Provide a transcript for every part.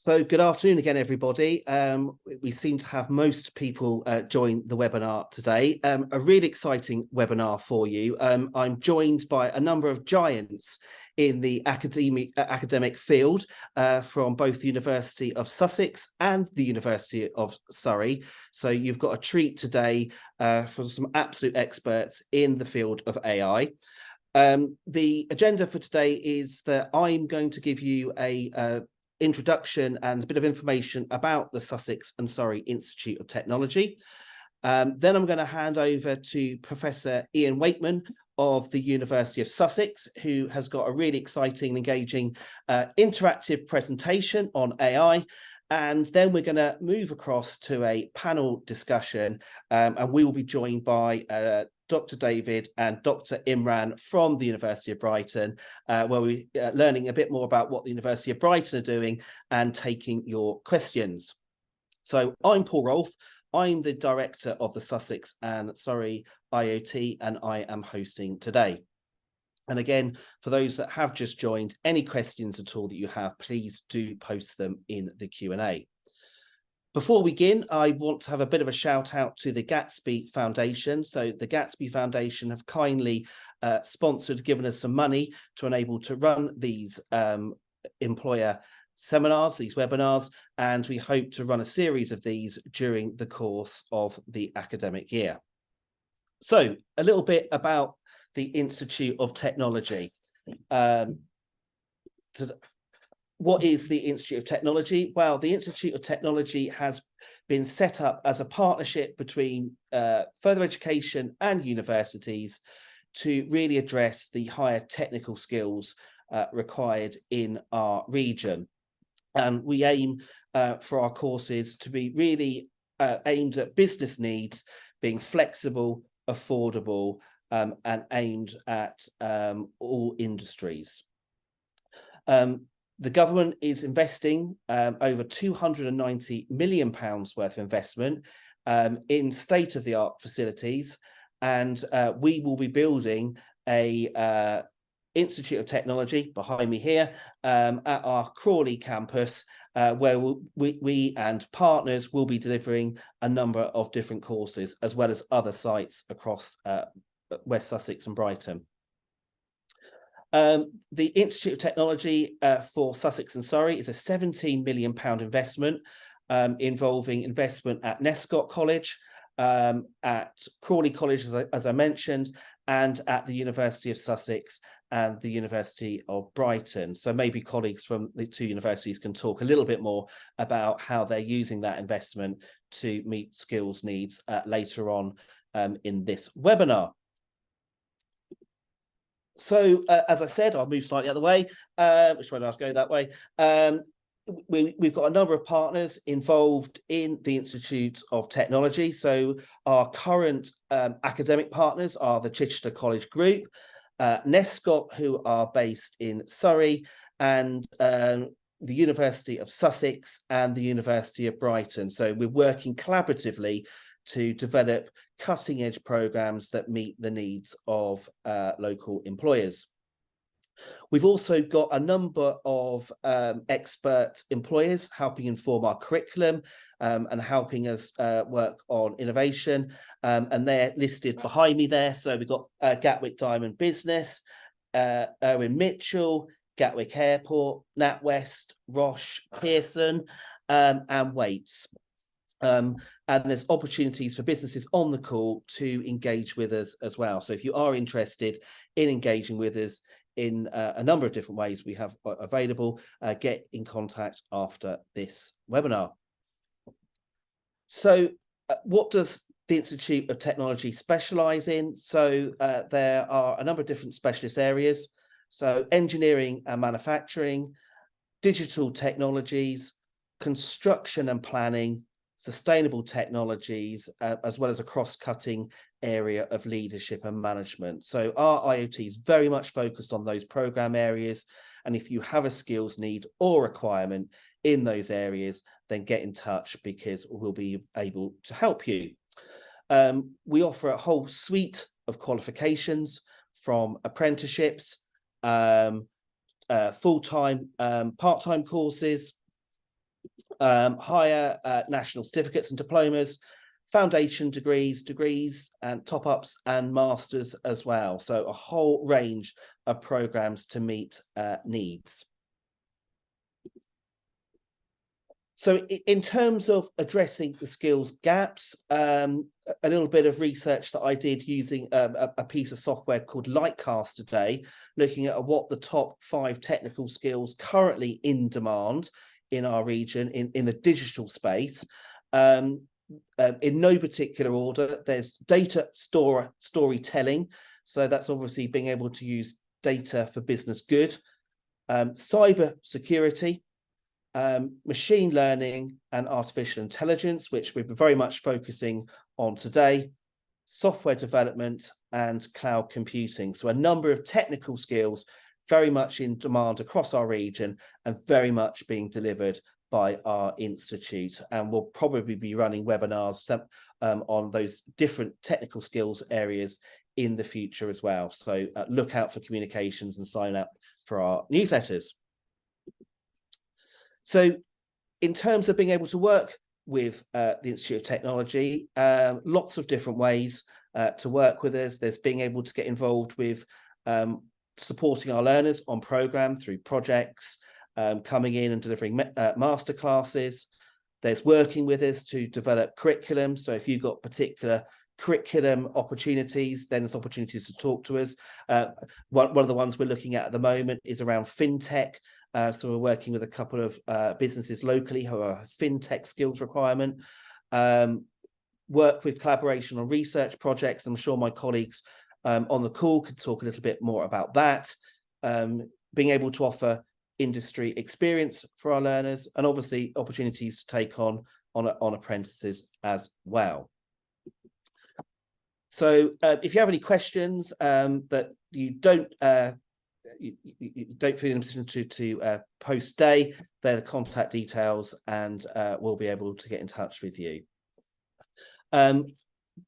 So good afternoon again, everybody. We seem to have most people join the webinar today. A really exciting webinar for you. I'm joined by a number of giants in the academic field from both the University of Sussex and the University of Surrey. So you've got a treat today for some absolute experts in the field of AI. The agenda for today is that I'm going to give you a introduction and a bit of information about the Sussex and Surrey Institute of Technology. Then I'm going to hand over to Professor Ian Wakeman of the University of Sussex, who has got a really exciting and engaging interactive presentation on AI. And then we're going to move across to a panel discussion, and we will be joined by Dr. David and Dr. Imran from the University of Brighton, where we're learning a bit more about what the University of Brighton are doing and taking your questions. So I'm Paul Rolfe. I'm the director of the Sussex and Surrey IoT, and I am hosting today. And again, for those that have just joined, any questions at all that you have, please do post them in the Q&A. Before we begin, I want to have a bit of a shout out to the Gatsby Foundation. So the Gatsby Foundation have kindly given us some money to enable to run these employer seminars, these webinars, and we hope to run a series of these during the course of the academic year. So a little bit about the Institute of Technology. What is the Institute of Technology? Well, the Institute of Technology has been set up as a partnership between further education and universities to really address the higher technical skills required in our region. And we aim for our courses to be really aimed at business needs, being flexible, affordable, and aimed at all industries. The government is investing over £290 million worth of investment in state-of-the-art facilities, and we will be building a Institute of Technology behind me here at our Crawley campus, where we and partners will be delivering a number of different courses, as well as other sites across West Sussex and Brighton. The Institute of Technology for Sussex and Surrey is a £17 million investment involving investment at Nescott College, at Crawley College, as I mentioned, and at the University of Sussex and the University of Brighton. So maybe colleagues from the two universities can talk a little bit more about how they're using that investment to meet skills needs later on in this webinar. So, as I said, I'll move slightly the other way, which way do I go that way? We've got a number of partners involved in the Institute of Technology. So our current academic partners are the Chichester College Group, Nescott, who are based in Surrey, and the University of Sussex and the University of Brighton. So we're working collaboratively to develop cutting-edge programs that meet the needs of local employers. We've also got a number of expert employers helping inform our curriculum and helping us work on innovation, and they're listed behind me there. So we've got Gatwick Diamond Business, Irwin Mitchell, Gatwick Airport, NatWest, Roche, Pearson, and Waits. And there's opportunities for businesses on the call to engage with us as well. So if you are interested in engaging with us in a number of different ways we have available, get in contact after this webinar. So what does the Institute of Technology specialise in? So there are a number of different specialist areas. So engineering and manufacturing, digital technologies, construction and planning, sustainable technologies, as well as a cross-cutting area of leadership and management. So our IoT is very much focused on those program areas. And if you have a skills need or requirement in those areas, then get in touch because we'll be able to help you. We offer a whole suite of qualifications, from apprenticeships, full-time, part-time courses, higher national certificates and diplomas, foundation degrees and top-ups and masters as well. So a whole range of programs to meet needs. So in terms of addressing the skills gaps, a little bit of research that I did using a piece of software called Lightcast today, looking at what the top 5 technical skills currently in demand in our region in the digital space. In no particular order, there's data storytelling. So that's obviously being able to use data for business good, cyber security, machine learning and artificial intelligence, which we're very much focusing on today, software development and cloud computing. So a number of technical skills very much in demand across our region and very much being delivered by our institute. And we'll probably be running webinars on those different technical skills areas in the future as well. So look out for communications and sign up for our newsletters. So in terms of being able to work with the Institute of Technology, lots of different ways to work with us. There's being able to get involved with supporting our learners on programme through projects, coming in and delivering masterclasses. There's working with us to develop curriculum. So if you've got particular curriculum opportunities, then there's opportunities to talk to us. One of the ones we're looking at the moment is around fintech. So we're working with a couple of businesses locally who have a fintech skills requirement. Work with collaboration on research projects. I'm sure my colleagues on the call could talk a little bit more about that. Being able to offer industry experience for our learners, and obviously opportunities to take on apprentices as well. So if you have any questions that you don't feel in a position to post today, they're the contact details, and we'll be able to get in touch with you.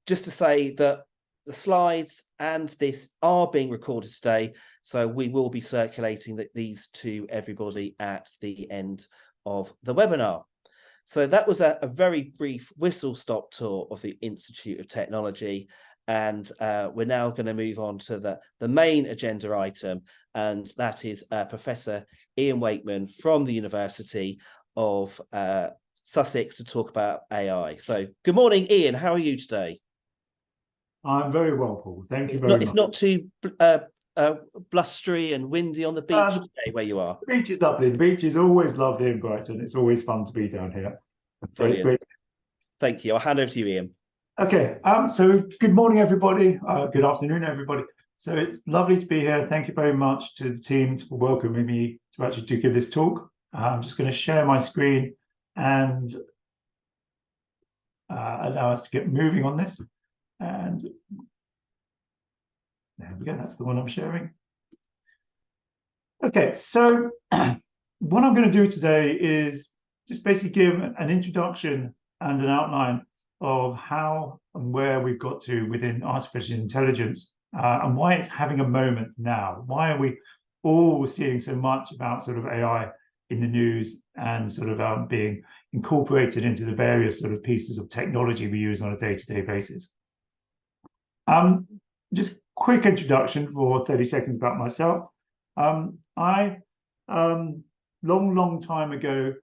Just to say that the slides and this are being recorded today, so we will be circulating these to everybody at the end of the webinar. So that was a very brief whistle-stop tour of the Institute of Technology. And we're now going to move on to the main agenda item, and that is Professor Ian Wakeman from the University of Sussex to talk about AI. So good morning, Ian. How are you today? I'm very well, Paul. Thank you very much. It's not too blustery and windy on the beach today where you are. The beach is lovely. The beach is always lovely in Brighton. It's always fun to be down here. So it's great. Thank you. I'll hand over to you, Ian. Okay, so good morning, everybody. Good afternoon, everybody. So it's lovely to be here. Thank you very much to the team for welcoming me to give this talk. I'm just going to share my screen and allow us to get moving on this. And there we go, that's the one I'm sharing. Okay, so what I'm going to do today is just basically give an introduction and an outline of how and where we've got to within artificial intelligence and why it's having a moment now. Why are we all seeing so much about sort of AI in the news and sort of being incorporated into the various sort of pieces of technology we use on a day-to-day basis. Just quick introduction for 30 seconds about myself. I, long time ago,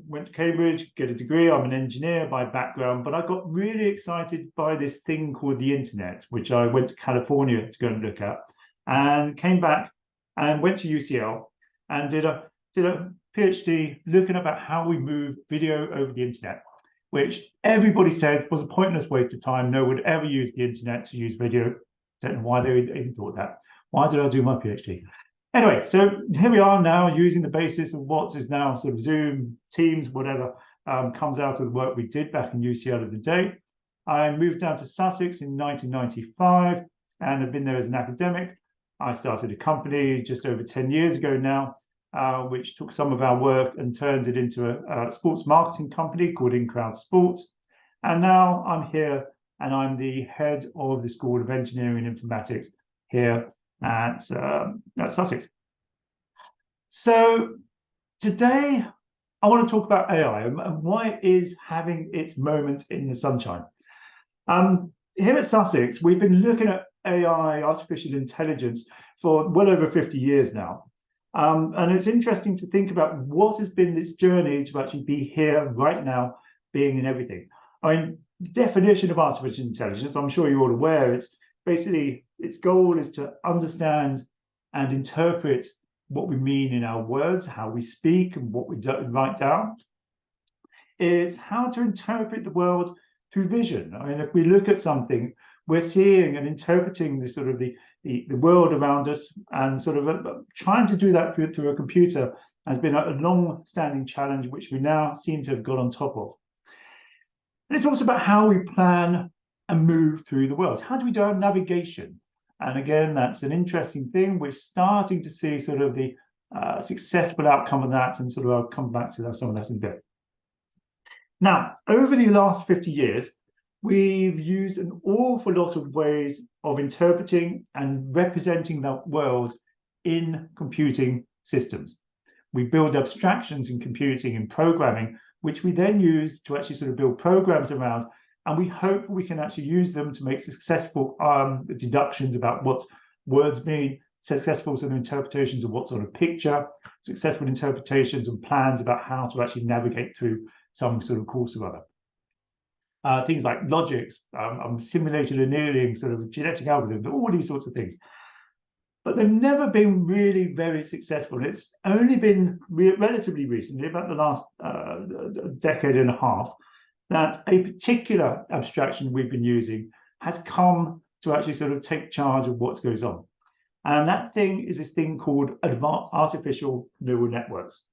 went to Cambridge, get a degree. I'm an engineer by background, but I got really excited by this thing called the internet, which I went to California to go and look at, and came back and went to UCL and did a PhD looking about how we move video over the internet, which everybody said was a pointless waste of time. No one would ever use the internet to use video. Don't know why they even thought that. Why did I do my PhD? Anyway, so here we are now using the basis of what is now sort of Zoom, Teams, whatever comes out of the work we did back in UCL of the day. I moved down to Sussex in 1995 and have been there as an academic. I started a company just over 10 years ago now, which took some of our work and turned it into a sports marketing company called InCrowd Sports. And now I'm here and I'm the head of the School of Engineering and Informatics here at Sussex. So today I want to talk about AI and why it is having its moment in the sunshine. Here at Sussex, we've been looking at AI, artificial intelligence, for well over 50 years now. And it's interesting to think about what has been this journey to actually be here right now, being in everything. I mean, the definition of artificial intelligence, I'm sure you're all aware, it's basically, its goal is to understand and interpret what we mean in our words, how we speak, and what we write down. It's how to interpret the world through vision. I mean, if we look at something, we're seeing and interpreting the sort of the world around us, and sort of trying to do that through a computer has been a long-standing challenge, which we now seem to have got on top of. And it's also about how we plan and move through the world. How do we do our navigation? And again, that's an interesting thing. We're starting to see sort of the successful outcome of that, and sort of I'll come back to some of that in a bit. Now, over the last 50 years, we've used an awful lot of ways of interpreting and representing the world in computing systems. We build abstractions in computing and programming, which we then use to actually sort of build programs around, and we hope we can actually use them to make successful deductions about what words mean, successful sort of interpretations of what sort of picture, successful interpretations and plans about how to actually navigate through some sort of course or other. Things like logics, simulated annealing, sort of genetic algorithms, all these sorts of things. But they've never been really very successful. It's only been relatively recently, about the last decade and a half, that a particular abstraction we've been using has come to actually sort of take charge of what goes on. And that thing is this thing called artificial neural networks.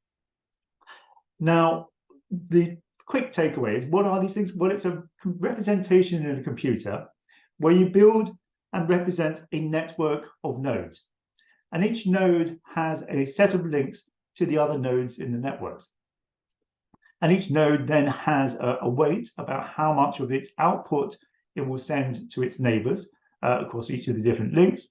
Now, the quick takeaway is, what are these things? Well, it's a representation in a computer where you build and represent a network of nodes. And each node has a set of links to the other nodes in the networks. And each node then has a weight about how much of its output it will send to its neighbors, across each of the different links,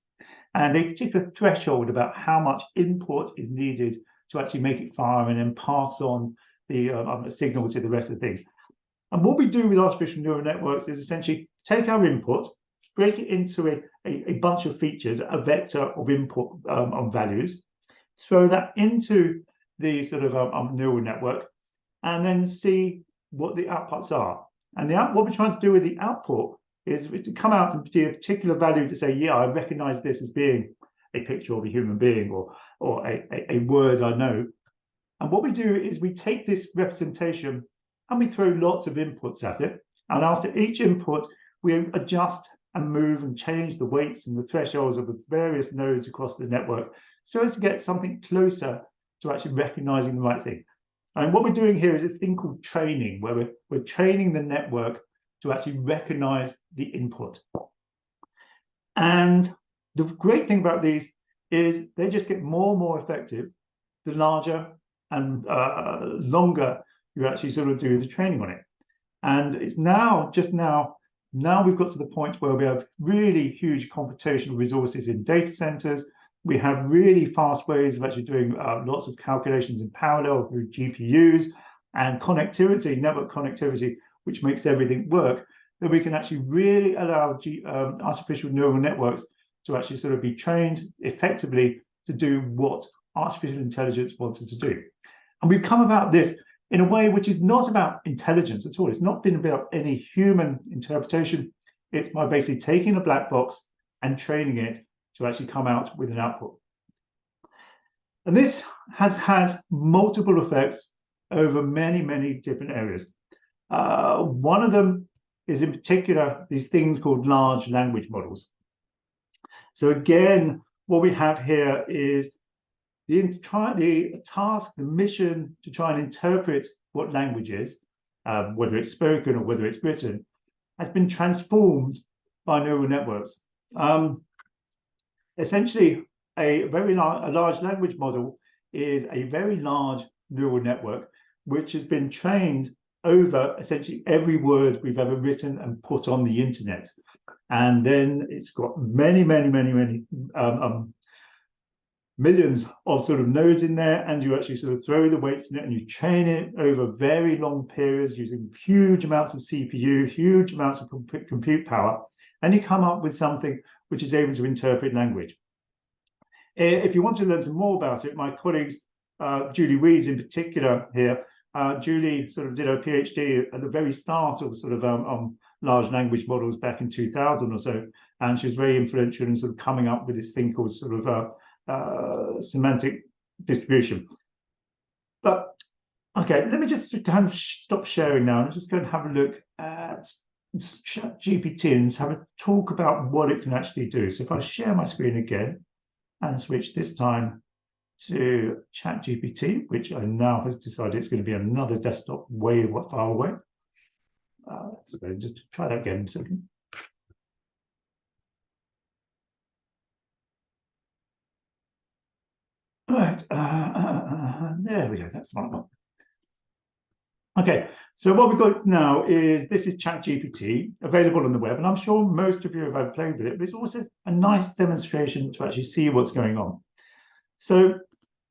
and a particular threshold about how much input is needed to actually make it fire and then pass on the signal to the rest of the things. And what we do with artificial neural networks is essentially take our input, break it into a bunch of features, a vector of input values, throw that into the sort of neural network, and then see what the outputs are. And what we're trying to do with the output is to come out and see a particular value to say, yeah, I recognize this as being a picture of a human being, or a word I know. And what we do is we take this representation and we throw lots of inputs at it. And after each input, we adjust and move and change the weights and the thresholds of the various nodes across the network, so as to get something closer to actually recognizing the right thing. And what we're doing here is this thing called training, where we're training the network to actually recognize the input. And the great thing about these is they just get more and more effective the larger and longer you actually sort of do the training on it. And it's now we've got to the point where we have really huge computational resources in data centers. We have really fast ways of actually doing lots of calculations in parallel through GPUs, and connectivity, network connectivity, which makes everything work, that we can actually really allow artificial neural networks to actually sort of be trained effectively to do what artificial intelligence wants it to do. And we've come about this in a way which is not about intelligence at all. It's not been about any human interpretation. It's by basically taking a black box and training it to actually come out with an output. And this has had multiple effects over many, many different areas. One of them is in particular these things called large language models. So again, what we have here is the task, the mission to try and interpret what language is, whether it's spoken or whether it's written, has been transformed by neural networks. Essentially, a large language model is a very large neural network which has been trained over essentially every word we've ever written and put on the internet. And then it's got many millions of sort of nodes in there, and you actually sort of throw the weights in it and you train it over very long periods using huge amounts of CPU, huge amounts of compute power, and you come up with something which is able to interpret language. If you want to learn some more about it, my colleagues, Julie Weeds in particular here, Julie sort of did her PhD at the very start of sort of large language models back in 2000 or so, and she was very influential in sort of coming up with this thing called sort of semantic distribution. But okay, let me just kind of stop sharing now and just go and have a look at ChatGPT and have a talk about what it can actually do. So if I share my screen again and switch this time to ChatGPT, which I now has decided it's going to be another desktop way far away. So just try that again in a second. All right, there we go. That's the one. Okay, so what we've got now is this is ChatGPT available on the web, and I'm sure most of you have played with it, but it's also a nice demonstration to actually see what's going on. So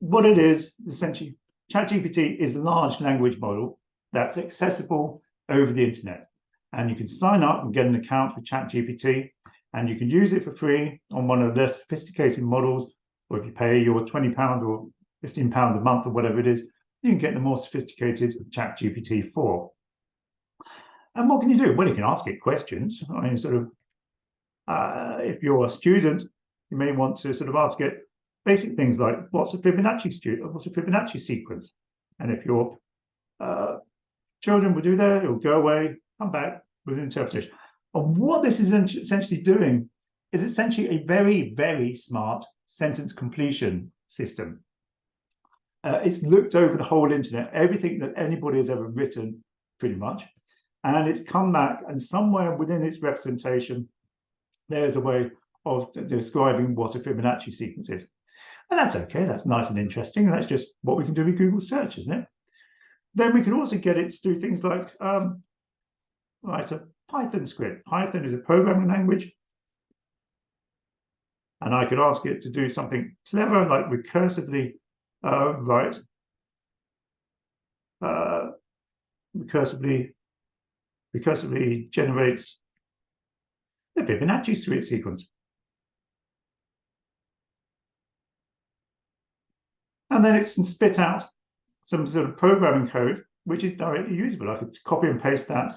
what it is, essentially, ChatGPT is a large language model that's accessible over the internet. And you can sign up and get an account with ChatGPT, and you can use it for free on one of the less sophisticated models, or if you pay your £20 or £15 a month or whatever it is, you can get the more sophisticated ChatGPT 4. And what can you do? Well, you can ask it questions. I mean, sort of, if you're a student, you may want to sort of ask it basic things like, what's a Fibonacci sequence? And if your children will do that, it'll go away, come back with an interpretation. And what this is essentially doing is essentially a very, very smart sentence completion system. It's looked over the whole internet, everything that anybody has ever written, pretty much, and it's come back, and somewhere within its representation, there's a way of describing what a Fibonacci sequence is. And that's okay, that's nice and interesting, and that's just what we can do with Google search, isn't it? Then we can also get it to do things like write a Python script. Python is a programming language, and I could ask it to do something clever like recursively recursively generates a Fibonacci sequence. And then it can spit out some sort of programming code, which is directly usable. I could copy and paste that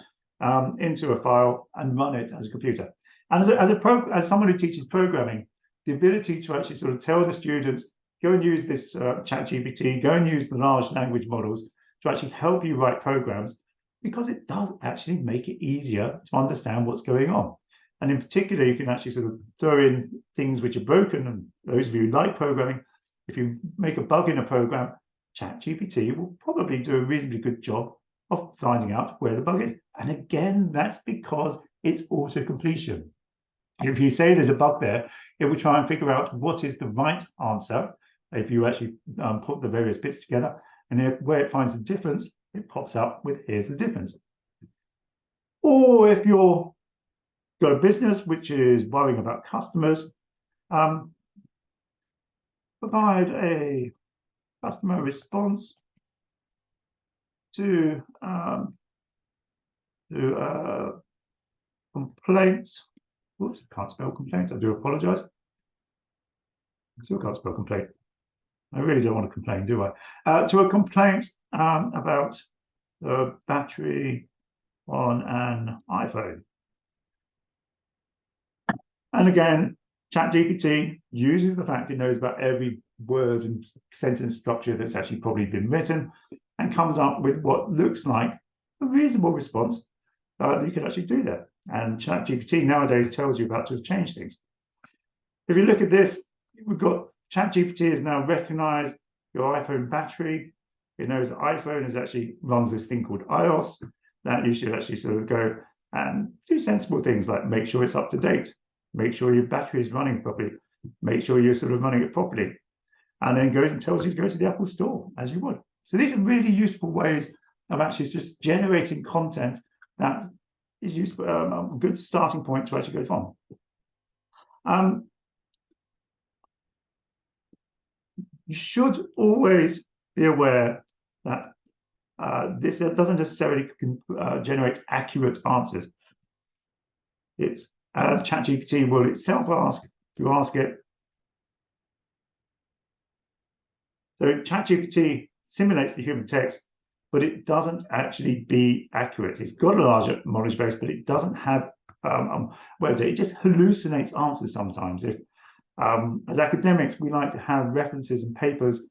into a file and run it as a computer. And as someone who teaches programming, the ability to actually sort of tell the students, go and use this ChatGPT, go and use the large language models to actually help you write programs, because it does actually make it easier to understand what's going on. And in particular, you can actually sort of throw in things which are broken. And those of you who like programming, if you make a bug in a program, ChatGPT will probably do a reasonably good job of finding out where the bug is. And again, that's because it's auto-completion. If you say there's a bug there, it will try and figure out what is the right answer if you actually put the various bits together. And where it finds the difference, it pops up with, here's the difference. Or if you've got a business which is worrying about customers, provide a customer response to complaints. Whoops, can't spell complaints. I do apologize. I still can't spell complaint. I really don't want to complain, do I? To a complaint about the battery on an iPhone. And again, ChatGPT uses the fact it knows about every word and sentence structure that's actually probably been written, and comes up with what looks like a reasonable response that you can actually do that. And ChatGPT nowadays tells you about to change things. If you look at this, we've got ChatGPT has now recognized your iPhone battery. It knows that iPhone actually runs this thing called iOS, that you should actually sort of go and do sensible things like make sure it's up to date, make sure your battery is running properly, make sure you're sort of running it properly, and then goes and tells you to go to the Apple Store as you would. So these are really useful ways of actually just generating content that is useful, a good starting point to actually go on. you should always be aware that this doesn't necessarily generate accurate answers. It's, as ChatGPT will itself ask it. So ChatGPT simulates the human text, but it doesn't actually be accurate. It's got a larger knowledge base, but it doesn't have it just hallucinates answers sometimes. If as academics, we like to have references and papers.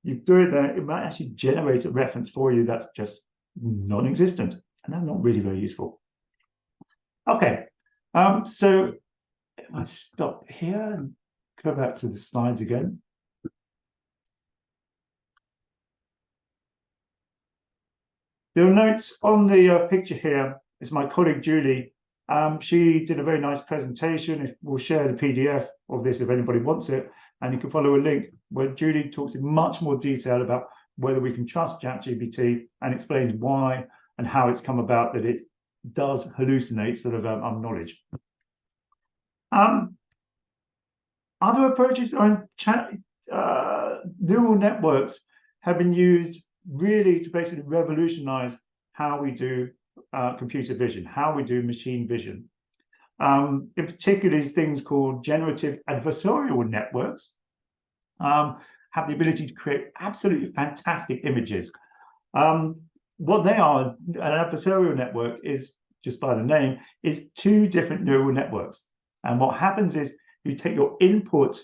You do it there, it might actually generate a reference for you that's just non-existent, and that's not really very useful. Okay, so if I stop here and go back to the slides again. There are notes on the picture here. It's my colleague Julie. She did a very nice presentation. We'll share the PDF of this if anybody wants it, and you can follow a link where Julie talks in much more detail about whether we can trust ChatGPT and explains why and how it's come about that it does hallucinate sort of knowledge. Other approaches on neural networks have been used really to basically revolutionize how we do computer vision, how we do machine vision. In particular, these things called generative adversarial networks have the ability to create absolutely fantastic images. What they are, an adversarial network is, just by the name, is two different neural networks. And what happens is you take your input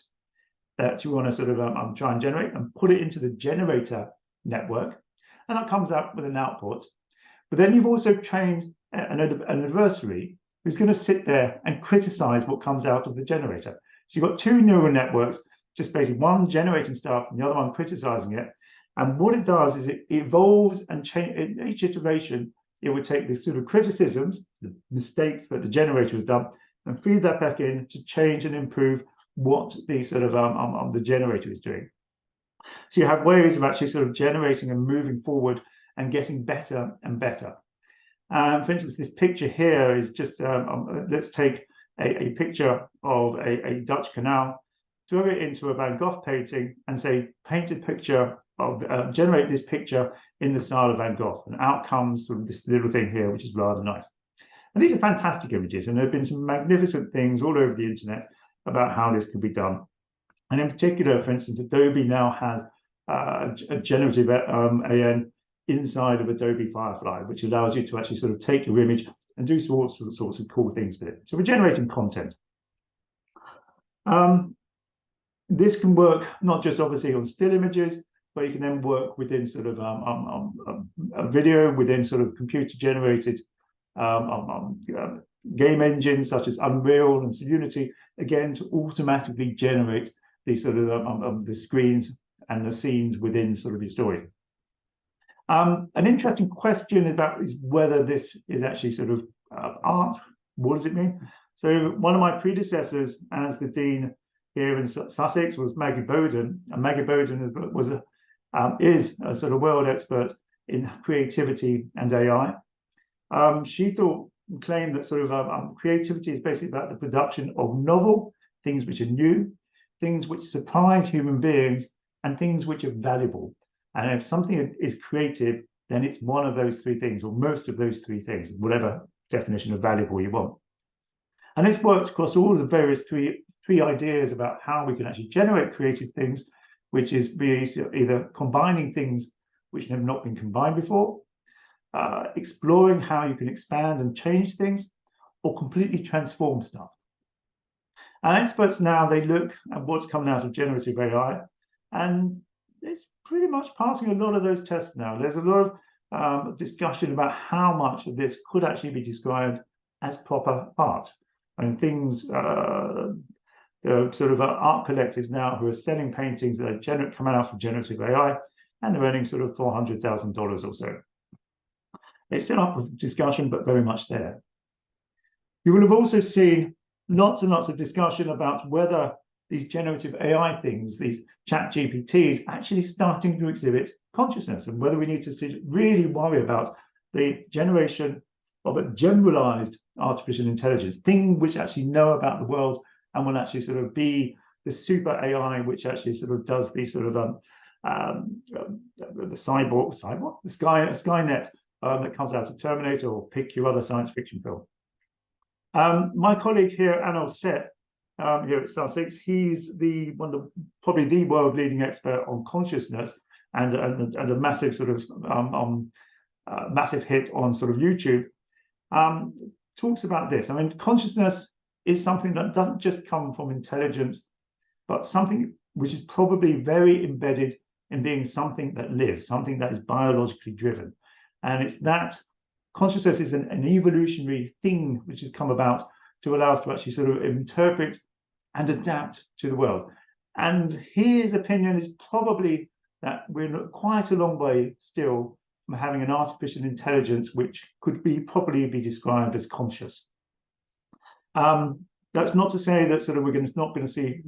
that you want to sort of try and generate and put it into the generator network, and that comes out with an output. But then you've also trained an adversary who's going to sit there and criticize what comes out of the generator. So you've got two neural networks, just basically one generating stuff and the other one criticizing it. And what it does is it evolves and change. In each iteration, it would take the sort of criticisms, the mistakes that the generator has done, and feed that back in to change and improve what the sort of the generator is doing. So you have ways of actually sort of generating and moving forward and getting better and better. For instance, this picture here is just, let's take a picture of a Dutch canal, throw it into a Van Gogh painting and say, paint a picture of, generate this picture in the style of Van Gogh. And out comes sort of this little thing here, which is rather nice. And these are fantastic images, and there have been some magnificent things all over the internet about how this can be done. And in particular, for instance, Adobe now has a generative AN inside of Adobe Firefly, which allows you to actually sort of take your image and do sorts of cool things with it. So we're generating content. This can work not just obviously on still images, but you can then work within sort of a video, within sort of computer-generated game engines such as Unreal and Unity, again, to automatically generate these sort of the screens and the scenes within sort of your stories. An interesting question about is whether this is actually sort of art. What does it mean? So one of my predecessors as the dean here in Sussex was Maggie Bowden, and Maggie Bowden is a sort of world expert in creativity and AI. She claimed that sort of creativity is basically about the production of novel things which are new, things which surprise human beings, and things which are valuable. And if something is creative, then it's one of those three things, or most of those three things, whatever definition of valuable you want. And this works across all of the various three ideas about how we can actually generate creative things, which is either combining things which have not been combined before, exploring how you can expand and change things, or completely transform stuff. And experts now, they look at what's coming out of generative AI, and it's pretty much passing a lot of those tests now. There's a lot of discussion about how much of this could actually be described as proper art. And things, sort of art collectives now who are selling paintings that are coming out from generative AI, and they're earning sort of $400,000 or so. It's still up for discussion, but very much there. You will have also seen lots and lots of discussion about whether these generative AI things, these chat GPTs, actually starting to exhibit consciousness, and whether we need to really worry about the generation of a generalized artificial intelligence, things which actually know about the world and will actually sort of be the super AI, which actually sort of does the sort of the Skynet that comes out of Terminator, or pick your other science fiction film. My colleague here, Anil Seth, here at Sussex, he's probably the world leading expert on consciousness, and a massive sort of massive hit on sort of YouTube. Talks about this. I mean, consciousness is something that doesn't just come from intelligence, but something which is probably very embedded in being something that lives, something that is biologically driven. And it's that consciousness is an evolutionary thing which has come about to allow us to actually sort of interpret and adapt to the world. And his opinion is probably that we're quite a long way still from having an artificial intelligence which could properly be described as conscious. That's not to say that sort of we're not going to see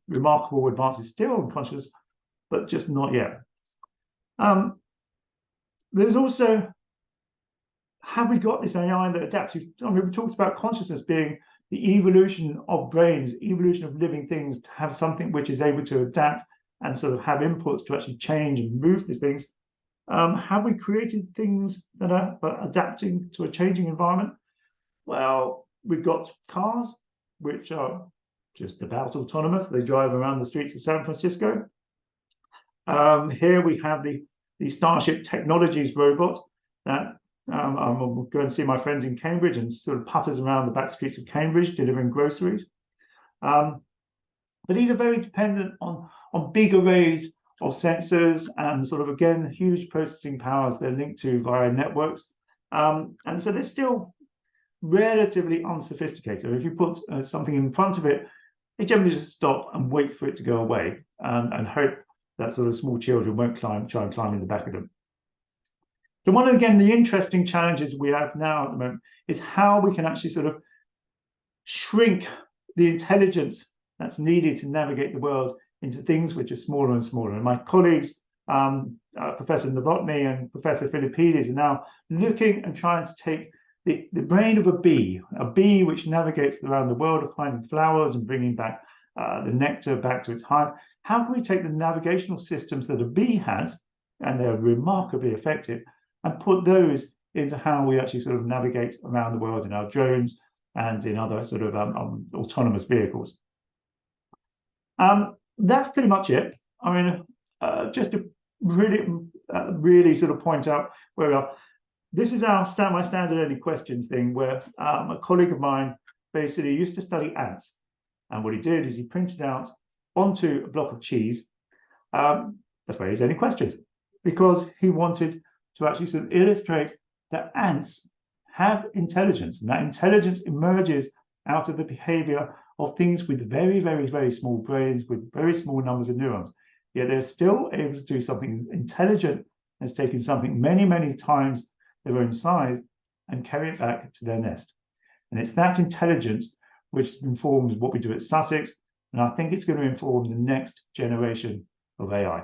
remarkable advances still in consciousness, but just not yet. There's also, have we got this AI that adapts? I mean, we talked about consciousness being the evolution of brains, evolution of living things, to have something which is able to adapt and sort of have inputs to actually change and move these things. Have we created things that are adapting to a changing environment? Well, we've got cars, which are just about autonomous. They drive around the streets of San Francisco. Here we have the Starship Technologies robot that I'll go and see my friends in Cambridge and sort of putters around the back streets of Cambridge delivering groceries. But these are very dependent on big arrays of sensors and sort of, again, huge processing powers they're linked to via networks. And so they're still relatively unsophisticated. If you put something in front of it, they generally just stop and wait for it to go away and hope that sort of small children won't try and climb in the back of them. So one of, again, the interesting challenges we have now at the moment is how we can actually sort of shrink the intelligence that's needed to navigate the world into things which are smaller and smaller. And my colleagues, Professor Novotny and Professor Philippides, are now looking and trying to take the brain of a bee which navigates around the world of finding flowers and bringing back the nectar back to its hive. How can we take the navigational systems that a bee has, and they're remarkably effective, and put those into how we actually sort of navigate around the world in our drones and in other sort of autonomous vehicles? That's pretty much it. I mean, just to really sort of point out where we are. This is my standard any questions thing, where a colleague of mine basically used to study ants. And what he did is he printed out onto a block of cheese, that's where his any questions, because he wanted to actually sort of illustrate that ants have intelligence, and that intelligence emerges out of the behavior of things with very, very, very small brains, with very small numbers of neurons. Yet they're still able to do something intelligent that's taken something many, many times their own size and carry it back to their nest. And it's that intelligence which informs what we do at Sussex, and I think it's going to inform the next generation of AI.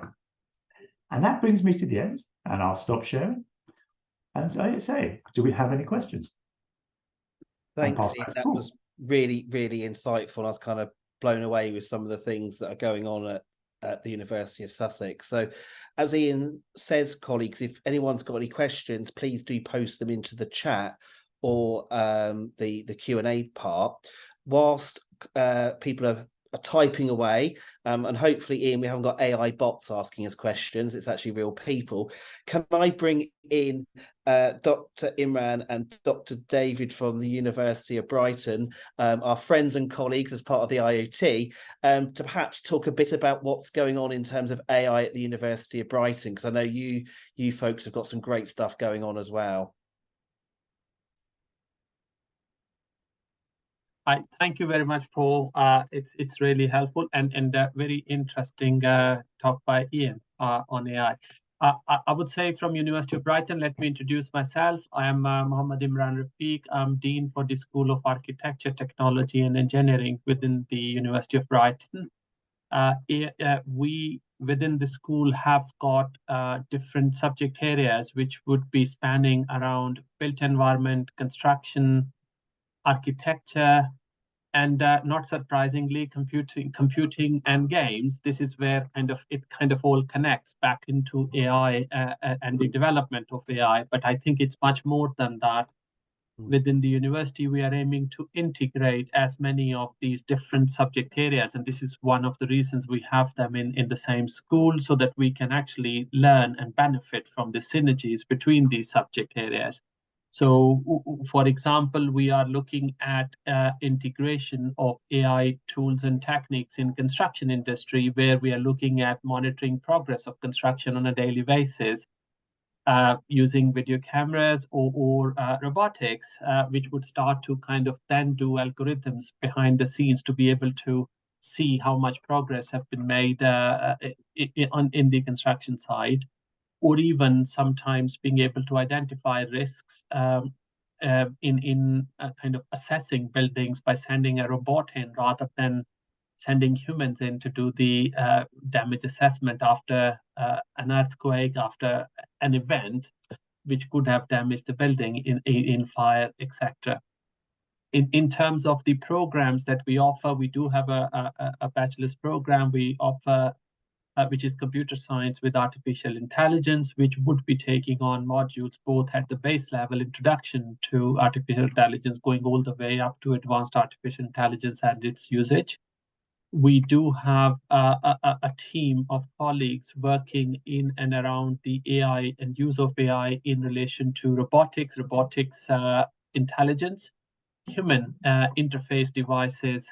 And that brings me to the end, and I'll stop sharing. And as I say, do we have any questions? Thanks, Ian. That was really, really insightful. I was kind of blown away with some of the things that are going on at the University of Sussex. So as Ian says, colleagues, if anyone's got any questions, please do post them into the chat or the Q&A part. Whilst people are typing away, and hopefully, Ian, we haven't got AI bots asking us questions. It's actually real people. Can I bring in Dr. Imran and Dr. David from the University of Brighton, our friends and colleagues as part of the IoT, to perhaps talk a bit about what's going on in terms of AI at the University of Brighton? Because I know you folks have got some great stuff going on as well. Thank you very much, Paul. It's really helpful and very interesting talk by Ian on AI. I would say from University of Brighton, let me introduce myself. I am Mohammad Imran Rafiq. I'm Dean for the School of Architecture, Technology and Engineering within the University of Brighton. We within the school have got different subject areas which would be spanning around built environment, construction, architecture, And not surprisingly, computing and games, this is where it all connects back into AI and the development of AI. But I think it's much more than that. Within the university, we are aiming to integrate as many of these different subject areas. And this is one of the reasons we have them in the same school, so that we can actually learn and benefit from the synergies between these subject areas. So, for example, we are looking at integration of AI tools and techniques in construction industry, where we are looking at monitoring progress of construction on a daily basis, using video cameras or robotics, which would start to then do algorithms behind the scenes to be able to see how much progress have been made in the construction side, or even sometimes being able to identify risks in assessing buildings by sending a robot in rather than sending humans in to do the damage assessment after an earthquake, after an event which could have damaged the building in fire, etc. In terms of the programs that we offer, we do have a bachelor's program we offer, which is computer science with artificial intelligence, which would be taking on modules both at the base level, introduction to artificial intelligence, going all the way up to advanced artificial intelligence and its usage. We do have a team of colleagues working in and around the AI and use of AI in relation to robotics intelligence. Human interface devices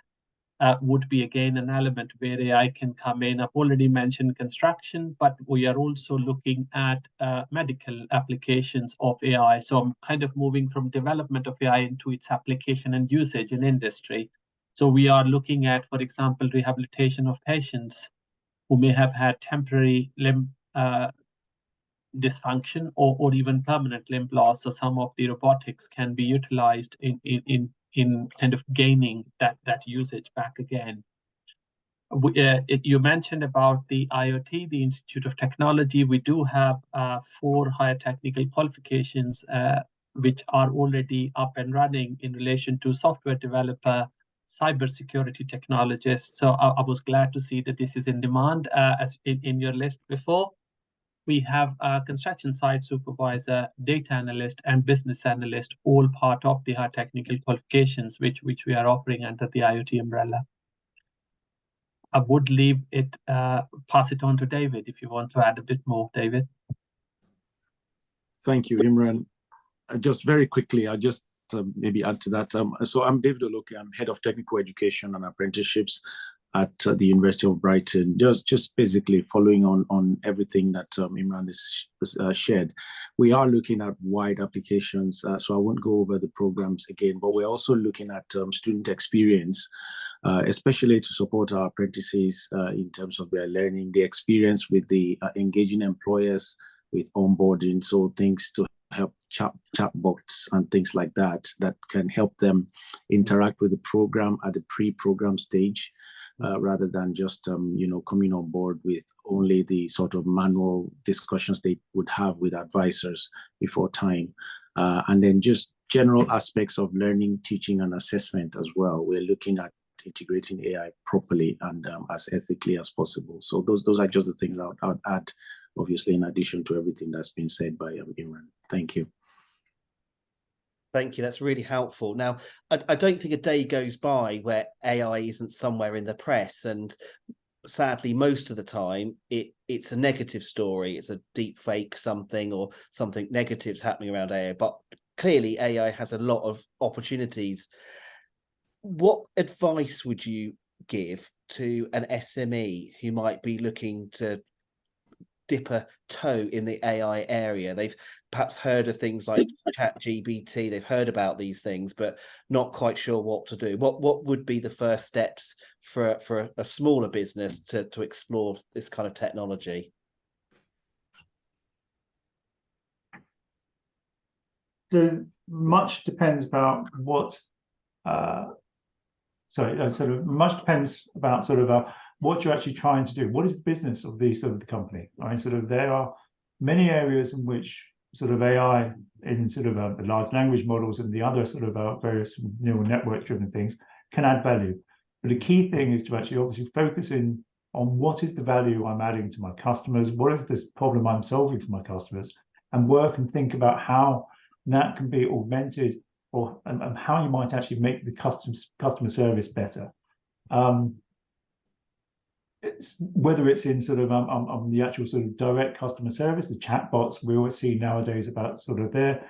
would be again an element where AI can come in. I've already mentioned construction, but we are also looking at medical applications of AI. So I'm moving from development of AI into its application and usage in industry. So we are looking at, for example, rehabilitation of patients who may have had temporary limb dysfunction or even permanent limb loss. So some of the robotics can be utilized in gaining that usage back again. You mentioned about the IoT, the Institute of Technology. We do have 4 higher technical qualifications which are already up and running in relation to software developer, cybersecurity technologists. So I was glad to see that this is in demand as in your list before. We have a construction site supervisor, data analyst, and business analyst, all part of the high technical qualifications which we are offering under the IoT umbrella. I would pass it on to David if you want to add a bit more, David. Thank you, Imran. Just very quickly, I'll just maybe add to that. So I'm David Oloke. I'm head of technical education and apprenticeships at the University of Brighton. Just basically following on everything that Imran has shared. We are looking at wide applications, so I won't go over the programs again, but we're also looking at student experience, especially to support our apprentices in terms of their learning, the experience with the engaging employers with onboarding, so things to help chatbots and things like that can help them interact with the program at the pre-program stage, rather than just coming on board with only the sort of manual discussions they would have with advisors before time. And then just general aspects of learning, teaching, and assessment as well. We're looking at integrating AI properly and as ethically as possible. So those are just the things I would add, obviously, in addition to everything that's been said by Imran. Thank you. Thank you. That's really helpful. Now, I don't think a day goes by where AI isn't somewhere in the press. And sadly, most of the time, it's a negative story. It's a deep fake something or something negative's happening around AI. But clearly, AI has a lot of opportunities. What advice would you give to an SME who might be looking to dip a toe in the AI area? They've perhaps heard of things like ChatGPT, they've heard about these things, but not quite sure what to do. What would be the first steps for a smaller business to explore this kind of technology? So much depends about what what you're actually trying to do. What is the business of the company? Right? There are many areas in which AI in large language models and the other various neural network driven things can add value. But the key thing is to actually obviously focus in on what is the value I'm adding to my customers, what is this problem I'm solving for my customers, and work and think about how that can be augmented, or and how you might actually make the customer service better. Whether it's in sort of the actual sort of direct customer service, the chatbots we always see nowadays about sort of there.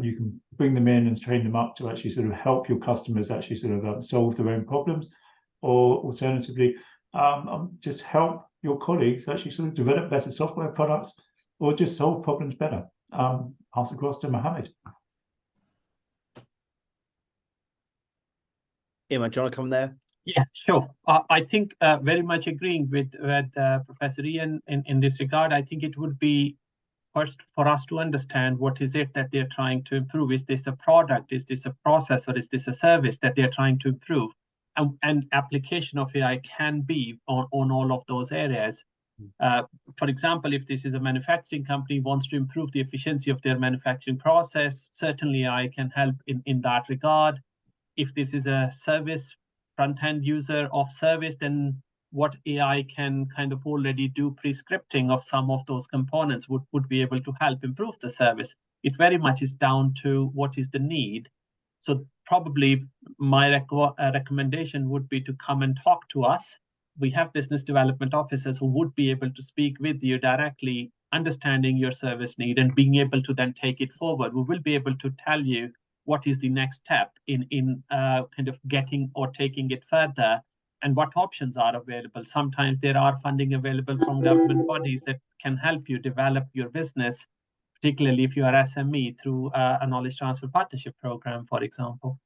You can bring them in and train them up to actually sort of help your customers actually sort of solve their own problems, or alternatively, just help your colleagues actually sort of develop better software products, or just solve problems better. Pass across to Mohammed. Ian, do you want to come there? Yeah, sure. I think very much agreeing with Professor Ian in this regard. I think it would be first for us to understand what is it that they're trying to improve. Is this a product? Is this a process? Or is this a service that they're trying to improve? And application of AI can be on all of those areas. For example, if this is a manufacturing company wants to improve the efficiency of their manufacturing process, certainly AI can help in that regard. If this is a service front-end user of service, then what AI can kind of already do pre-scripting of some of those components would be able to help improve the service. It very much is down to what is the need. So probably my recommendation would be to come and talk to us. We have business development officers who would be able to speak with you directly, understanding your service need and being able to then take it forward. We will be able to tell you what is the next step in kind of getting or taking it further, and what options are available. Sometimes there are funding available from government bodies that can help you develop your business, particularly if you are SME, through a knowledge transfer partnership program, for example.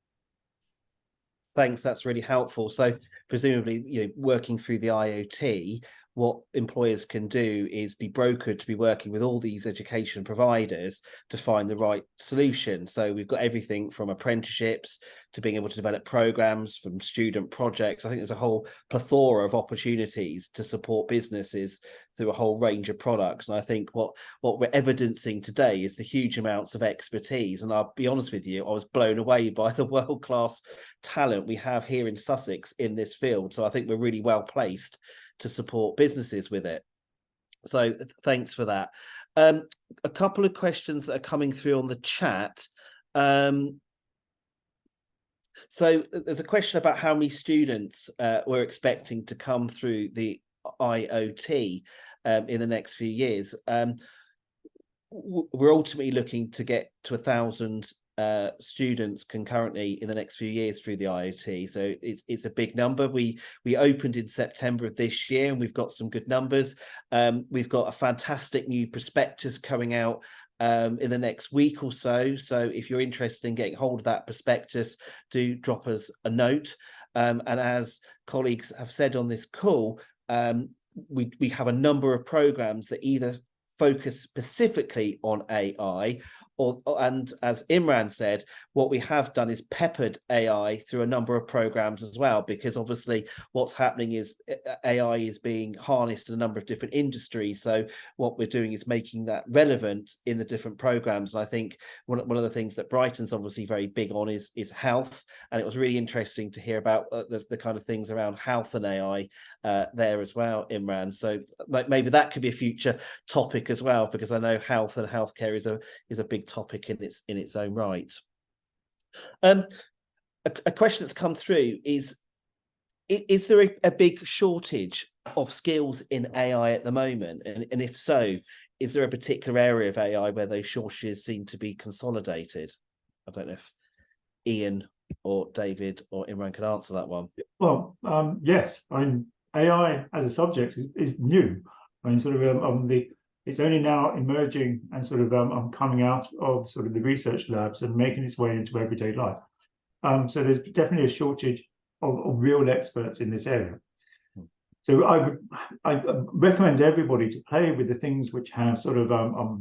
Thanks, that's really helpful. So presumably, working through the IoT, what employers can do is be brokered to be working with all these education providers to find the right solution. So we've got everything from apprenticeships to being able to develop programs, from student projects. I think there's a whole plethora of opportunities to support businesses through a whole range of products. And I think what we're evidencing today is the huge amounts of expertise. And I'll be honest with you, I was blown away by the world-class talent we have here in Sussex in this field. So I think we're really well placed to support businesses with it. So thanks for that. A couple of questions that are coming through on the chat. So there's a question about how many students we're expecting to come through the IoT in the next few years. We're ultimately looking to get to 1,000 students concurrently in the next few years through the IoT. So it's a big number. We opened in September of this year, and we've got some good numbers. We've got a fantastic new prospectus coming out in the next week or so. So if you're interested in getting hold of that prospectus, do drop us a note. And as colleagues have said on this call, we have a number of programs that either focus specifically on AI, and as Imran said, what we have done is peppered AI through a number of programs as well, because obviously what's happening is AI is being harnessed in a number of different industries. So what we're doing is making that relevant in the different programs. And I think one of the things that Brighton's obviously very big on is health. And it was really interesting to hear about the kind of things around health and AI there as well, Imran. So maybe that could be a future topic as well, because I know health and healthcare is a big topic in its own right. A question that's come through is there a big shortage of skills in AI at the moment? And if so, is there a particular area of AI where those shortages seem to be consolidated? I don't know if Ian or David or Imran can answer that one. Well, yes. I mean, AI as a subject is new. I mean, sort of it's only now emerging and sort of coming out of sort of the research labs and making its way into everyday life. So there's definitely a shortage of real experts in this area. So I recommend everybody to play with the things which have sort of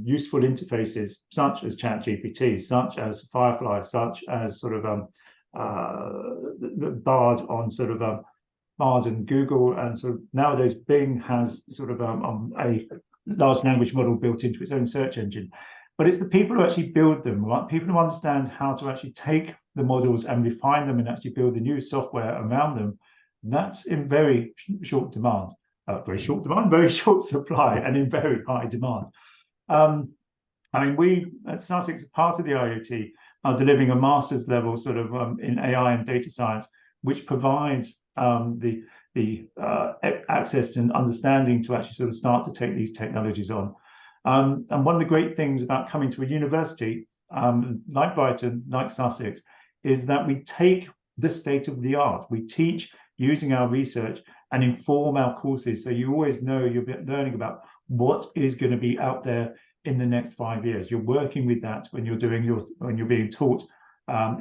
useful interfaces, such as ChatGPT, such as Firefly, such as sort of the Bard on sort of Bard and Google, and sort of nowadays Bing has sort of a large language model built into its own search engine. but it's the people who actually build them, right? People who understand how to actually take the models and refine them and actually build the new software around them. That's in very short demand, very short supply, and in very high demand. I mean, we at Sussex, part of the IoT, are delivering a master's level sort of in AI and data science, which provides the access and understanding to actually sort of start to take these technologies on. And one of the great things about coming to a university like Brighton, like Sussex, is that we take the state of the art. We teach using our research and inform our courses. So you always know you're learning about what is going to be out there in the next 5 years. You're working with that when you're being taught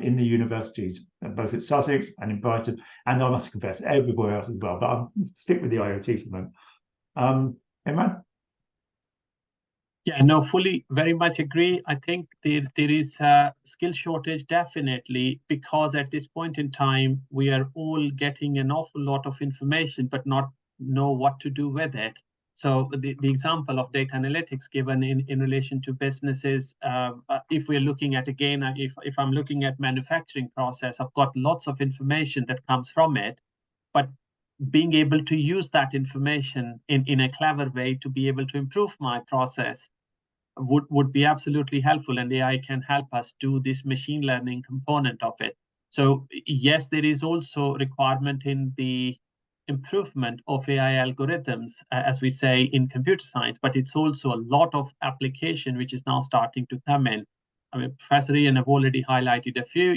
in the universities, both at Sussex and in Brighton, and I must confess, everywhere else as well. But I'll stick with the IoT for the moment. Imran? Yeah, no, very much agree. I think there is a skill shortage, definitely, because at this point in time, we are all getting an awful lot of information, but not know what to do with it. So the example of data analytics given in relation to businesses, if we're looking at, again, if I'm looking at manufacturing process, I've got lots of information that comes from it, but being able to use that information in a clever way to be able to improve my process would be absolutely helpful, and AI can help us do this machine learning component of it. So yes, there is also requirement in the improvement of AI algorithms, as we say in computer science, but it's also a lot of application which is now starting to come in. I mean, Professor Ian have already highlighted a few.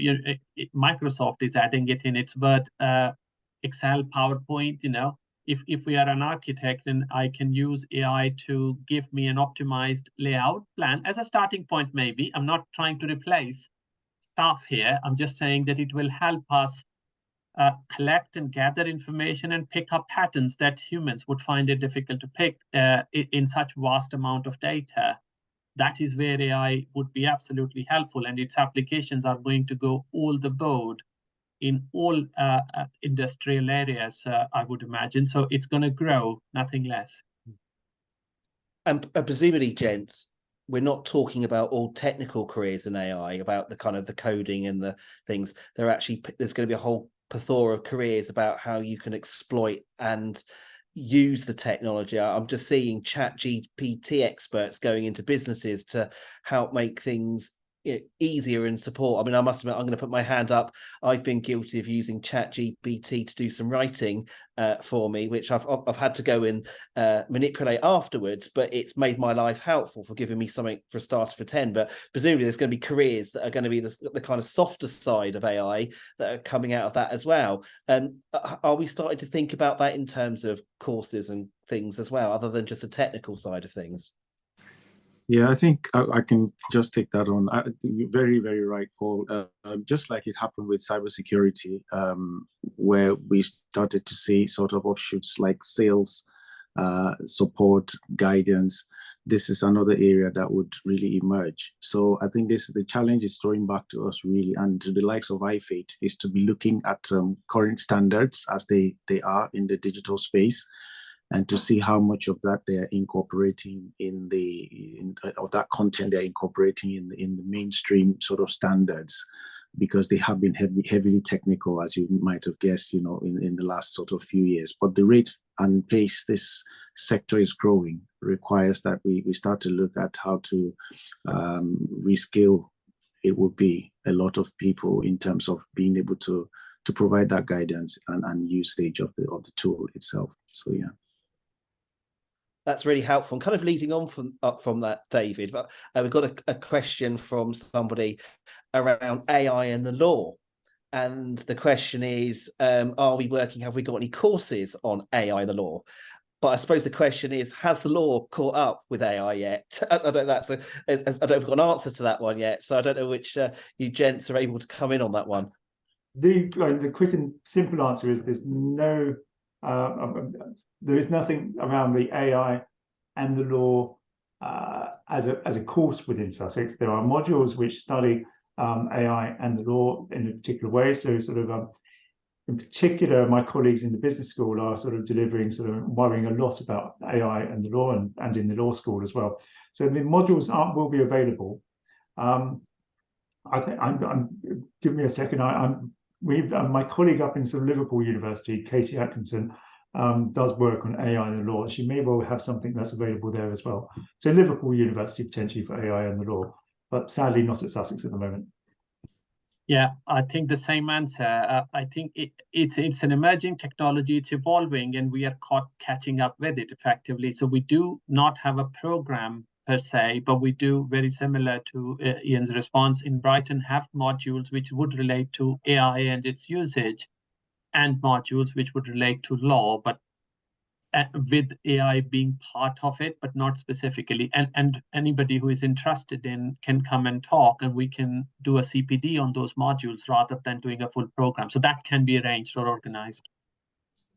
Microsoft is adding it in its Word, Excel, PowerPoint. If we are an architect, and I can use AI to give me an optimized layout plan as a starting point, maybe. I'm not trying to replace staff here. I'm just saying that it will help us collect and gather information and pick up patterns that humans would find it difficult to pick in such vast amount of data. That is where AI would be absolutely helpful, and its applications are going to go all the board in all industrial areas, I would imagine. So it's going to grow, nothing less. And presumably, gents, we're not talking about all technical careers in AI, about the kind of the coding and the things. There's going to be a whole plethora of careers about how you can exploit and use the technology. I'm just seeing ChatGPT experts going into businesses to help make things easier in support. I mean, I must admit, I'm going to put my hand up. I've been guilty of using ChatGPT to do some writing for me, which I've had to go and manipulate afterwards, but it's made my life helpful for giving me something for a starter for 10. But presumably there's going to be careers that are going to be the kind of softer side of AI that are coming out of that as well. Are we starting to think about that in terms of courses and things as well, other than just the technical side of things? Yeah, I think I can just take that on. You're very, very right, Paul. Just like it happened with cybersecurity, where we started to see sort of offshoots like sales, support, guidance. This is another area that would really emerge. So I think the challenge is throwing back to us really, and to the likes of IFATE, is to be looking at current standards as they are in the digital space, and to see how much of that they're incorporating of that content they're incorporating in the mainstream sort of standards, because they have been heavily technical, as you might have guessed, in the last sort of few years. But the rate and pace this sector is growing requires that we start to look at how to reskill. It would be a lot of people in terms of being able to provide that guidance and usage of the tool itself. So yeah. That's really helpful. And kind of leading on from that, David, but we've got a question from somebody around AI and the law. And the question is, have we got any courses on AI and the law? But I suppose the question is, has the law caught up with AI yet? I don't know if we've got an answer to that one yet. So I don't know which you gents are able to come in on that one. The quick and simple answer is there is nothing around the AI and the law as a course within Sussex. There are modules which study AI and the law in a particular way. So sort of in particular, my colleagues in the business school are sort of worrying a lot about AI and the law, and in the law school as well. So the modules will be available. I think give me a second. My colleague up in sort of Liverpool University, Casey Atkinson, does work on AI and the law. She may well have something that's available there as well. So Liverpool University potentially for AI and the law, but sadly not at Sussex at the moment. Yeah, I think the same answer. I think it's an emerging technology. It's evolving, and we are catching up with it effectively. So we do not have a program per se, but we do, very similar to Ian's response, in Brighton have modules which would relate to AI and its usage, and modules which would relate to law, but with AI being part of it, but not specifically. And anybody who is interested in can come and talk, and we can do a CPD on those modules rather than doing a full program. So that can be arranged or organized.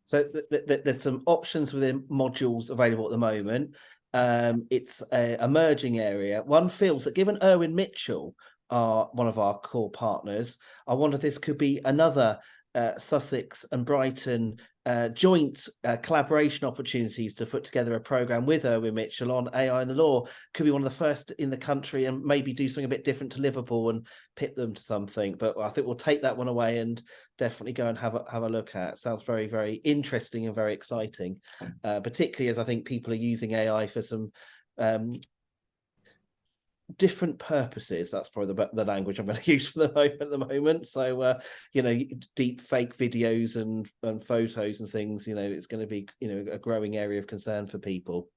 So there's some options within modules available at the moment. It's an emerging area. One feels that, given Irwin Mitchell are one of our core partners, I wonder if this could be another Sussex and Brighton joint collaboration opportunities to put together a program with Irwin Mitchell on AI and the law. Could be one of the first in the country, and maybe do something a bit different to Liverpool and pit them to something. But I think we'll take that one away and definitely go and have a look at. Sounds very, very interesting and very exciting, particularly as I think people are using AI for some different purposes. That's probably the language I'm going to use for the moment. So deep fake videos and photos and things, it's going to be a growing area of concern for people.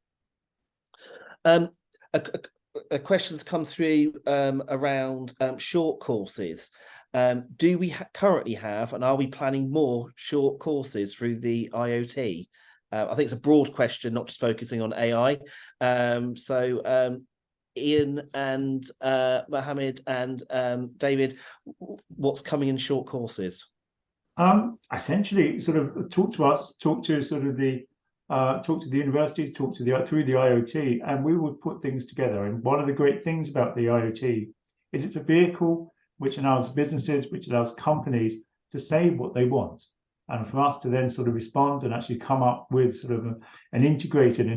A question's come through around short courses. Do we currently have, and are we planning more short courses through the IoT? I think it's a broad question, not just focusing on AI. Ian and Mohammed and David, what's coming in short courses? Essentially, sort of talk to the universities, through the IoT, and we would put things together. And one of the great things about the IoT is it's a vehicle which allows businesses, which allows companies to say what they want, and for us to then sort of respond and actually come up with sort of an integrated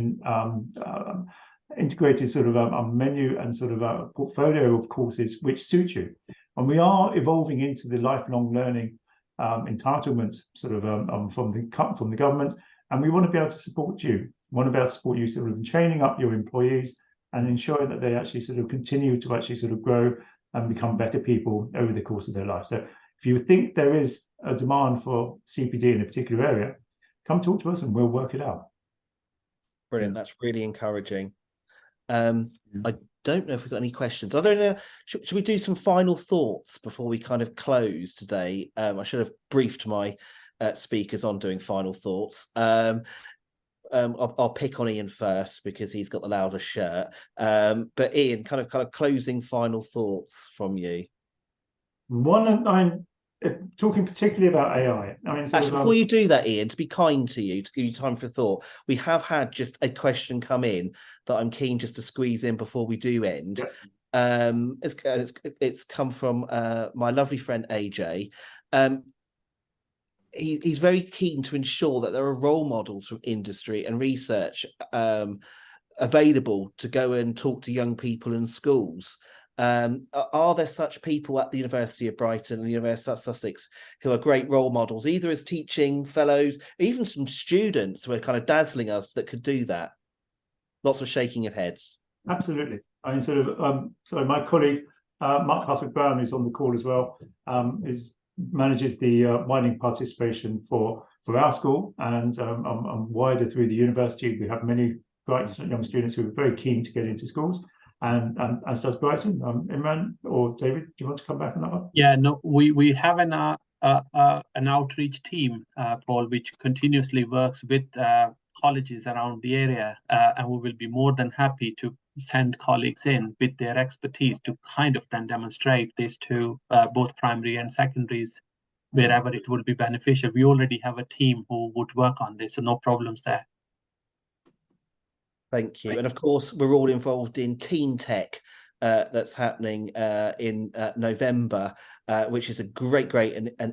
sort of a menu and sort of a portfolio of courses which suit you. And we are evolving into the lifelong learning entitlement sort of from the government, and we want to be able to support you. We want to be able to support you sort of in training up your employees and ensuring that they actually sort of continue to actually sort of grow and become better people over the course of their life. So if you think there is a demand for CPD in a particular area, come talk to us and we'll work it out. Brilliant. That's really encouraging. I don't know if we've got any questions. Are there any, should we do some final thoughts before we kind of close today? I should have briefed my speakers on doing final thoughts. I'll pick on Ian first because he's got the loudest shirt. But Ian, kind of closing final thoughts from you. One, I'm talking particularly about AI. I mean, actually, before you do that, Ian, to be kind to you, to give you time for thought, we have had just a question come in that I'm keen just to squeeze in before we do end. Yep. It's come from my lovely friend AJ. He's very keen to ensure that there are role models from industry and research available to go and talk to young people in schools. Are there such people at the University of Brighton and the University of Sussex who are great role models, either as teaching fellows, even some students who are kind of dazzling us that could do that? Lots of shaking of heads. Absolutely. I mean, so my colleague, Mark Hufford-Brown, who's on the call as well, manages the widening participation for our school and wider through the university. We have many bright young students who are very keen to get into schools. And as does Brighton. Imran or David, do you want to come back on that one? Yeah, no, we have an outreach team, Paul, which continuously works with colleges around the area, and we will be more than happy to send colleagues in with their expertise to kind of then demonstrate this to both primary and secondaries, wherever it would be beneficial. We already have a team who would work on this, so no problems there. Thank you. And of course, we're all involved in teen tech that's happening in November, which is a great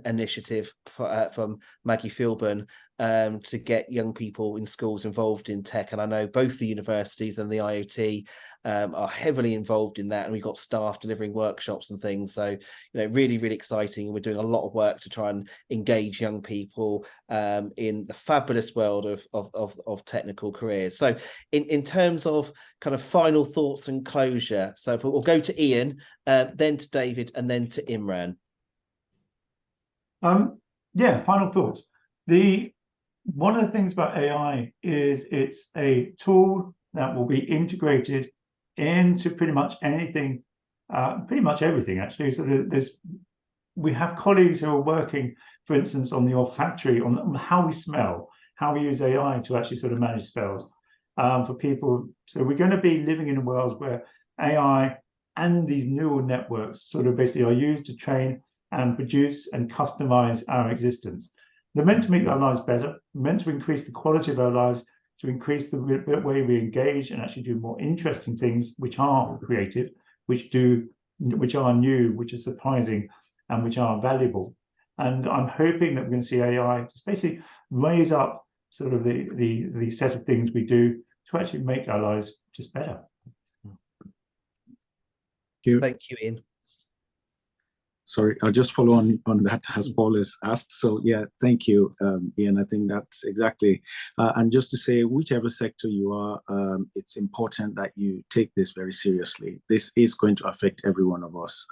initiative from Maggie Philbin to get young people in schools involved in tech. And I know both the universities and the IoT are heavily involved in that, and we've got staff delivering workshops and things. So, really, really exciting. And we're doing a lot of work to try and engage young people in the fabulous world of technical careers. So in terms of kind of final thoughts and closure, so we'll go to Ian, then to David, and then to Imran. Final thoughts. One of the things about AI is it's a tool that will be integrated into pretty much anything, pretty much everything actually. So we have colleagues who are working, for instance, on the olfactory, on how we smell, how we use AI to actually sort of manage smells for people. So we're going to be living in a world where AI and these neural networks sort of basically are used to train and produce and customize our existence. They're meant to make our lives better, meant to increase the quality of our lives, to increase the way we engage and actually do more interesting things, which are creative, which are new, which are surprising, and which are valuable. And I'm hoping that we're going to see AI just basically raise up sort of the set of things we do to actually make our lives just better. Thank you, Ian. Sorry, I'll just follow on that as Paul has asked. So yeah, thank you, Ian. I think that's exactly, and just to say, whichever sector you are, it's important that you take this very seriously. This is going to affect every one of us.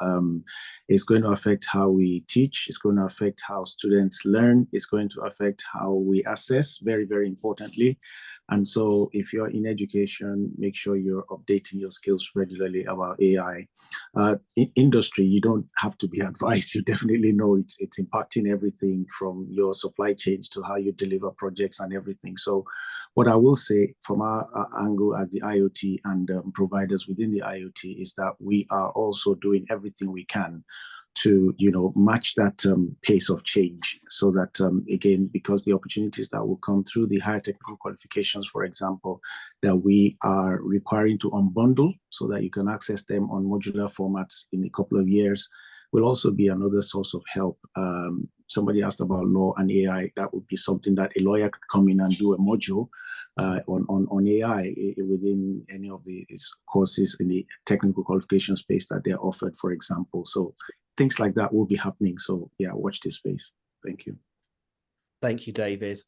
It's going to affect how we teach. It's going to affect how students learn. It's going to affect how we assess, very, very importantly. And so if you're in education, make sure you're updating your skills regularly about AI. In industry, you don't have to be advised. You definitely know it's impacting everything from your supply chains to how you deliver projects and everything. So what I will say from our angle as the IoT and providers within the IoT is that we are also doing everything we can to match that pace of change, so that again, because the opportunities that will come through the higher technical qualifications, for example, that we are requiring to unbundle so that you can access them on modular formats in a couple of years, will also be another source of help. Somebody asked about law and AI. That would be something that a lawyer could come in and do a module on AI within any of these courses in the technical qualification space that they're offered, for example. So things like that will be happening. So yeah, watch this space. Thank you. Thank you, David.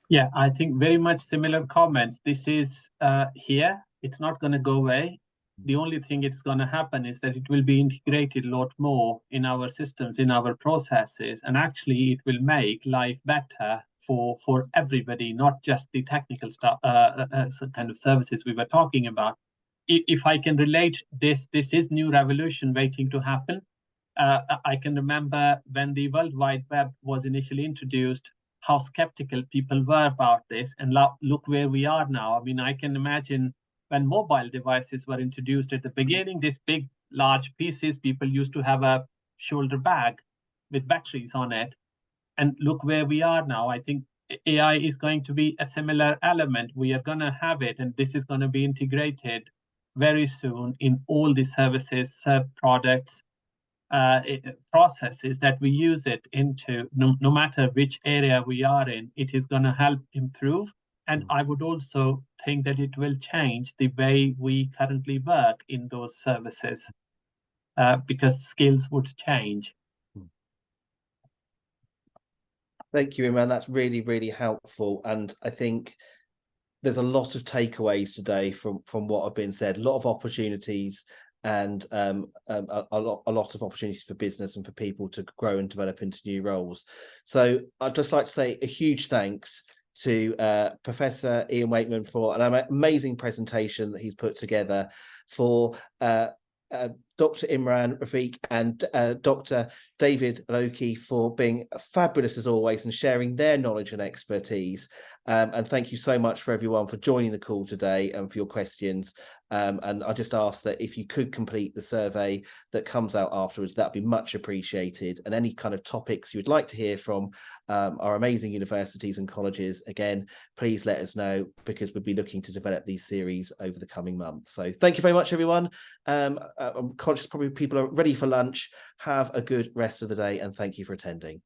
Yeah, I think very much similar comments. This is here. It's not going to go away. The only thing it's going to happen is that it will be integrated a lot more in our systems, in our processes, and actually it will make life better for everybody, not just the technical stuff, kind of services we were talking about. If I can relate this is new revolution waiting to happen. I can remember when the World Wide Web was initially introduced, how skeptical people were about this, and look where we are now. I mean, I can imagine when mobile devices were introduced at the beginning, these big, large pieces, people used to have a shoulder bag with batteries on it. And look where we are now. I think AI is going to be a similar element. We are going to have it, and this is going to be integrated very soon in all the services, products, processes that we use it into. No matter which area we are in, it is going to help improve. And I would also think that it will change the way we currently work in those services, because skills would change. Thank you, Imran. That's really, really helpful. And I think there's a lot of takeaways today from what have been said, a lot of opportunities, and a lot of opportunities for business and for people to grow and develop into new roles. So I'd just like to say a huge thanks to Professor Ian Wakeman for an amazing presentation that he's put together, for Dr. Imran Rafiq and Dr. David Loki for being fabulous as always and sharing their knowledge and expertise. And thank you so much for everyone for joining the call today and for your questions. And I just ask that if you could complete the survey that comes out afterwards, that'd be much appreciated. And any kind of topics you would like to hear from our amazing universities and colleges, again, please let us know, because we'll be looking to develop these series over the coming months. So thank you very much, everyone. I'm conscious probably people are ready for lunch. Have a good rest of the day, and thank you for attending.